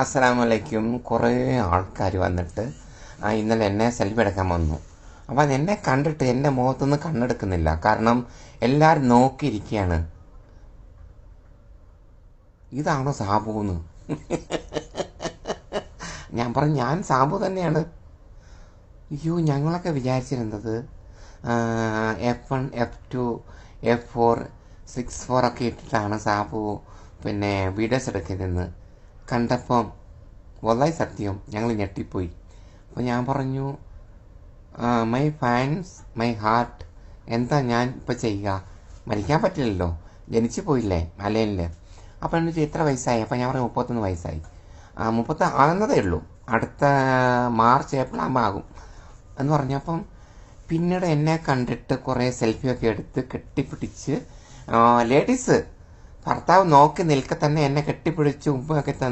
അസ്സലാമലൈക്കും. കുറേ ആൾക്കാർ വന്നിട്ട് ഇന്നലെ എന്നെ സെൽഫി എടുക്കാൻ വന്നു. അപ്പം അതെന്നെ കണ്ടിട്ട് എൻ്റെ മുഖത്തൊന്നും കണ്ണെടുക്കുന്നില്ല. കാരണം എല്ലാവരും നോക്കിയിരിക്കുകയാണ്. ഇതാണോ സാബുന്ന്? ഞാൻ പറഞ്ഞു, ഞാൻ സാബു തന്നെയാണ്. അയ്യോ, ഞങ്ങളൊക്കെ വിചാരിച്ചിരുന്നത് F1 F2 F4 6-4 ഒക്കെ ഇട്ടിട്ടാണ് സാബു പിന്നെ വീഡിയോസ് എടുക്കുന്നതെന്ന് കണ്ടപ്പം വല്ലാഹി സത്യം ഞങ്ങൾ ഞെട്ടിപ്പോയി. അപ്പോൾ ഞാൻ പറഞ്ഞു, മൈ ഫാൻസ്, മൈ ഹാർട്ട്, എന്താ ഞാൻ ഇപ്പോൾ ചെയ്യുക? മരിക്കാൻ പറ്റില്ലല്ലോ, ജനിച്ചു പോയില്ലേ മലയിൽ. അപ്പോൾ എന്ന് വെച്ചാൽ എത്ര വയസ്സായി? അപ്പോൾ ഞാൻ പറഞ്ഞു 31 വയസ്സായി. 30 ആകുന്നതേ ഉള്ളൂ, അടുത്ത മാർച്ച് ഏപ്രിൽ ആകും എന്ന് പറഞ്ഞപ്പം പിന്നീട് എന്നെ കണ്ടിട്ട് കുറേ സെൽഫിയൊക്കെ എടുത്ത് കെട്ടിപ്പിടിച്ച് ലേഡീസ് ഭർത്താവ് നോക്കി നിൽക്കെ തന്നെ എന്നെ കെട്ടിപ്പിടിച്ച് ഉമ്മയൊക്കെ